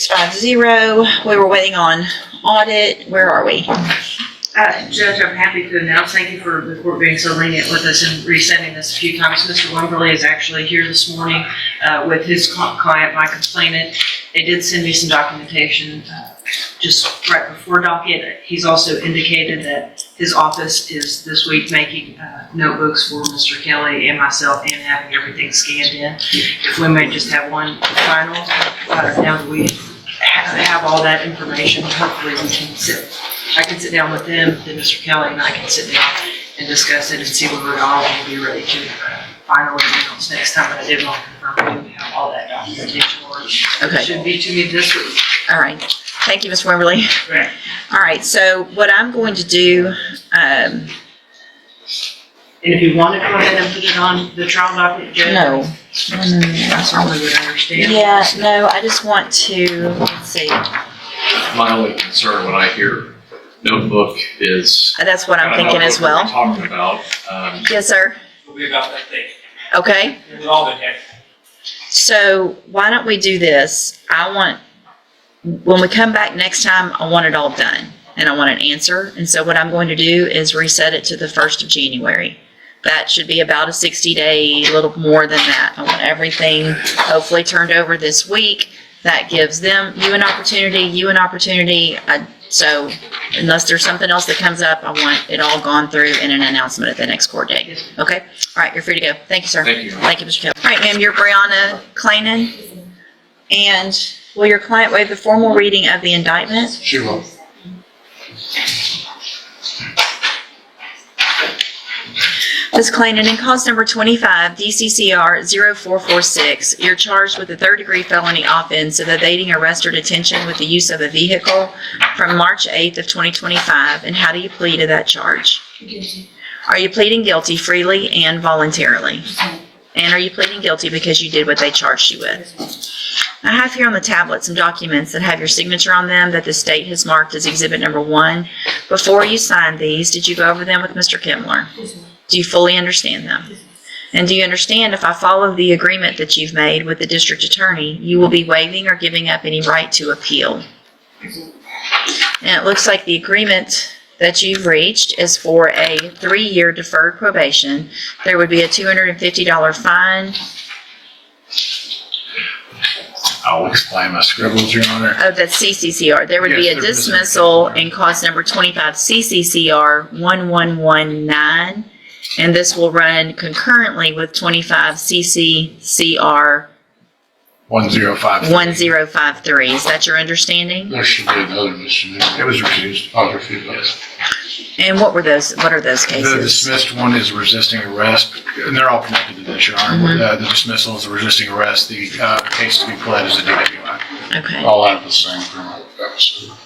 650. We were waiting on audit. Where are we? Judge, I'm happy to announce, thank you for the court being so lenient with us and resending this a few times. Mr. Wimberly is actually here this morning with his client, my complainant. They did send me some documentation just right before docket. He's also indicated that his office is this week making notebooks for Mr. Kelly and myself and having everything scanned in. If we may just have one final, now that we have all that information, hopefully we can I can sit down with them, then Mr. Kelly and I can sit down and discuss it and see where we're going and be ready to finally announce next time. But I did want to confirm we have all that documentation ordered. Okay. It should be to me this week. All right. Thank you, Mr. Wimberly. Right. All right. So what I'm going to do, And if you want to go ahead and put it on the trial docket, Judge. no. I certainly would understand. Yeah, no, I just want to, let's see. My only concern when I hear notebook is. That's what I'm thinking as well. Talking about. Yes, sir. It'll be about that thick. Okay. With all the heck. So why don't we do this? When we come back next time, I want it all done and I want an answer. And so what I'm going to do is reset it to the 1st of January. That should be about a 60-day, a little more than that. I want everything hopefully turned over this week. That gives you an opportunity. So unless there's something else that comes up, I want it all gone through in an announcement at the next court date. Okay? All right, you're free to go. Thank you, sir. Thank you. Thank you, Mr. Kelly. All right, ma'am, you're Brianna Clanan. And will your client waive the formal reading of the indictment? She will. Ms. Clanan, in cause number 25, DCCR 0446, you're charged with a third-degree felony offense of evading arrest or detention with the use of a vehicle from March 8th of 2025. And how do you plead to that charge? Guilty. Are you pleading guilty freely and voluntarily? And are you pleading guilty because you did what they charged you with? I have here on the tablet some documents that have your signature on them that the state has marked as Exhibit Number 1. Before you signed these, did you go over them with Mr. Kimler? Do you fully understand them? And do you understand if I follow the agreement that you've made with the district attorney, you will be waiving or giving up any right to appeal? And it looks like the agreement that you've reached is for a 3-year deferred probation. There would be a $250 fine. I'll explain my scribbles, Your Honor. Oh, that's CCCR. There would be a Yes, dismissal in cause number 25 CCCR 1119. And this will run concurrently with 25 CCCR 1053. 1053. Is that your understanding? There should be another misdemeanor. It was refused. I was refused. Yes. And what are those The cases? dismissed one is resisting arrest, and they're all connected to this, Your Honor. The dismissal is a resisting arrest. The case to be pled is a DWI. Okay. All out of the same criminal episode.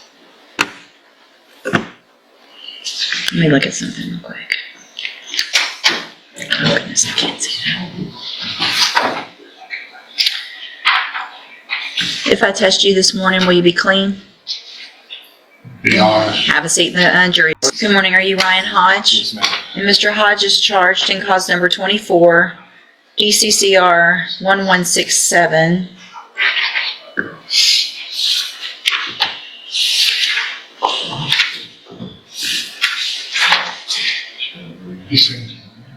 Let me look at something real quick. Oh goodness, I can't see that. If I test you this morning, will you be clean? Be honest. Have a seat in the jury. Good morning, are you Ryan Hodge? Yes, ma'am. And Mr. Hodge is charged in cause number 24, DCCR 1167.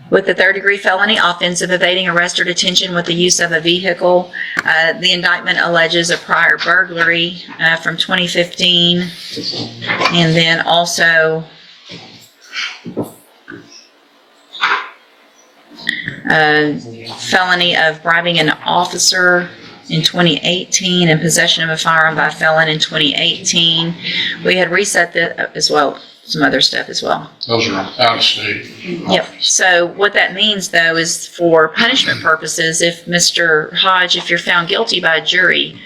With the third-degree felony offense of evading arrest or detention with the use of a vehicle. The indictment alleges a prior burglary from 2015, and then also felony of bribing an officer in 2018 and possession of a firearm by a felon in 2018. We had reset that as well. Some other stuff as well. Those are out of state. Yep. So what that means, though, is for punishment purposes, if Mr. Hodge, if you're found guilty by a jury,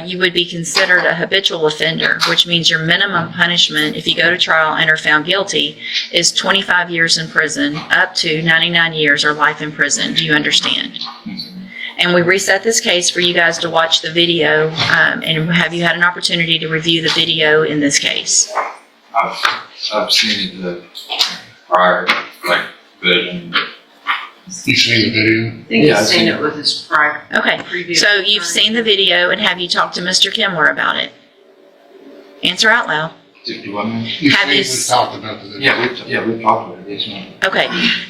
you would be considered a habitual offender, which means your minimum punishment, if you go to trial and are found guilty, is 25 years in prison, up to 99 years or life in prison. Do you understand? And we reset this case for you guys to watch the video, and have you had an opportunity to review the video in this case? I've seen the prior, like, version, You seen the video? I think Yeah, I've he's seen seen it with his prior, Okay, previous. so you've seen the video, and have you talked to Mr. Kimler about it? Answer out loud. Do you want me? You Have seen, you we s- talked about the video. We've talked about it, yes, ma'am. Okay,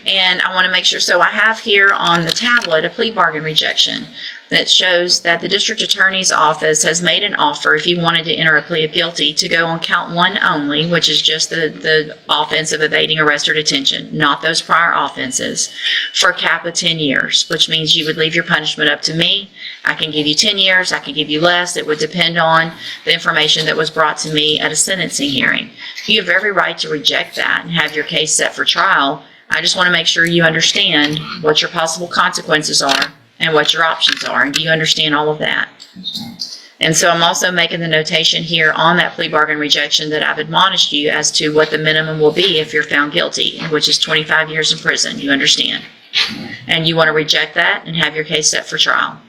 and I want to make sure, so I have here on the tablet a plea bargain rejection that shows that the district attorney's office has made an offer, if you wanted to enter a plea of guilty, to go on count one only, which is just the offense of evading arrest or detention, not those prior offenses, for a cap of 10 years, which means you would leave your punishment up to me. I can give you 10 years, I can give you less. It would depend on the information that was brought to me at a sentencing hearing. You have every right to reject that and have your case set for trial. I just want to make sure you understand what your possible consequences are and what your options are. And do you understand all of that? And so I'm also making the notation here on that plea bargain rejection that I've admonished you as to what the minimum will be if you're found guilty, which is 25 years in prison. You understand? And you want to reject that and have your case set for trial.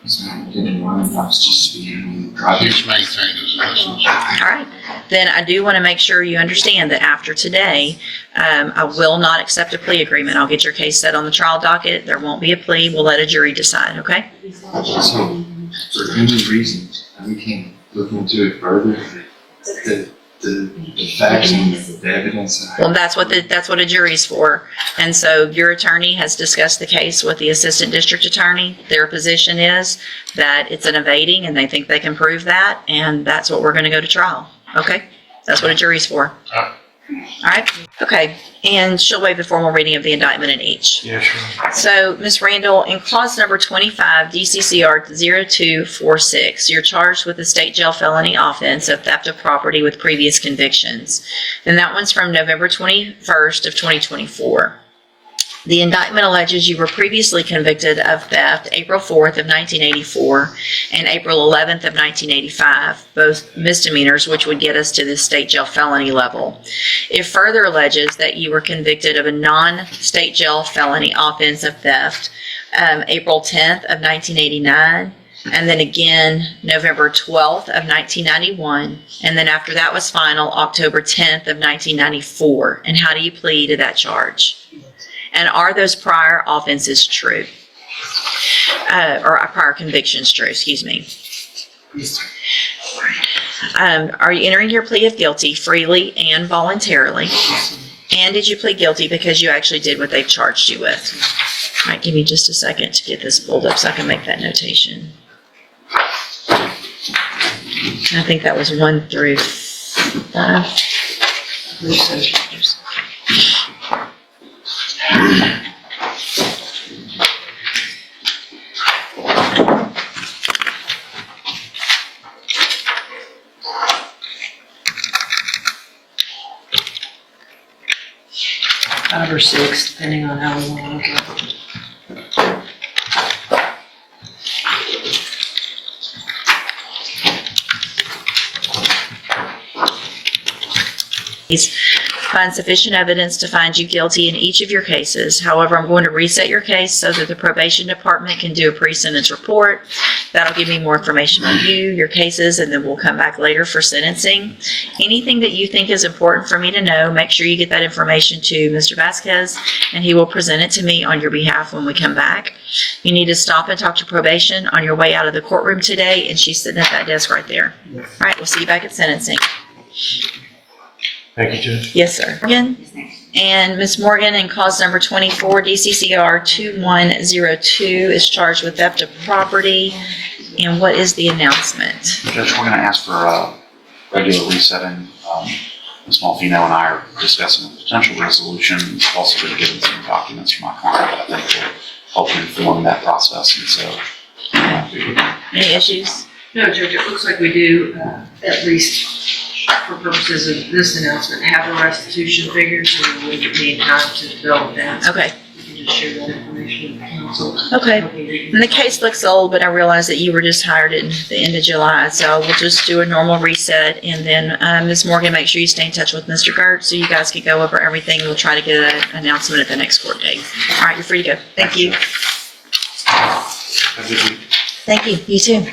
Yes, ma'am. Didn't run, I was just being driving. He's maintained his innocence. All right. Then I do want to make sure you understand that after today, I will not accept a plea agreement. I'll get your case set on the trial docket. There won't be a plea. We'll let a jury decide, okay? So, for any reason, we can look into it further, the facts and the evidence. Well, that's what a jury's for. And so your attorney has discussed the case with the assistant district attorney. Their position is that it's an evading and they think they can prove that, and that's what we're going to go to trial. Okay? That's what a jury's for. All right? Okay. And she'll waive the formal reading of the indictment in each. Yeah, sure. So, Ms. Randall, in clause number 25, DCCR 0246, you're charged with a state jail felony offense of theft of property with previous convictions. And that one's from November 21st of 2024. The indictment alleges you were previously convicted of theft April 4th of 1984 and April 11th of 1985, both misdemeanors, which would get us to the state jail felony level. It further alleges that you were convicted of a non-state jail felony offense of theft April 10th of 1989, and then again November 12th of 1991, and then after that was final, October 10th of 1994. And how do you plead to that charge? And are those prior offenses true? Or prior convictions true, excuse me. Are you entering your plea of guilty freely and voluntarily? And did you plead guilty because you actually did what they've charged you with? All right, give me just a second to get this pulled up so I can make that notation. I think that was 1 through 5. Five or six, depending on how we want to look at it. Find sufficient evidence to find you guilty in each of your cases. However, I'm going to reset your case so that the probation department can do a pre-sentence report. That'll give me more information on you, your cases, and then we'll come back later for sentencing. Anything that you think is important for me to know, make sure you get that information to Mr. Vasquez, and he will present it to me on your behalf when we come back. You need to stop and talk to probation on your way out of the courtroom today, and she's sitting at that desk right there. All right, we'll see you back at sentencing. Thank you, Judge. Yes, sir. Morgan? And Ms. Morgan, in cause number 24, DCCR 2102, is charged with theft of property. And what is the announcement? Judge, we're going to ask for a regular resetting. Ms. Malfino and I are discussing a potential resolution. Also been given some documents from my client that I think will help inform that process. And so, Any issues? No, Judge, it looks like we do, at least for purposes of this announcement, have a restitution figure, so we need time to develop that. Okay. We can just share that information with council. Okay. And the case looks old, but I realize that you were just hired at the end of July, so we'll just do a normal reset. And then, Ms. Morgan, make sure you stay in touch with Mr. Gert so you guys can go over everything. We'll try to get an announcement at the next court date. All right, you're free to go. Thank you. Have a good week. Thank you. You too.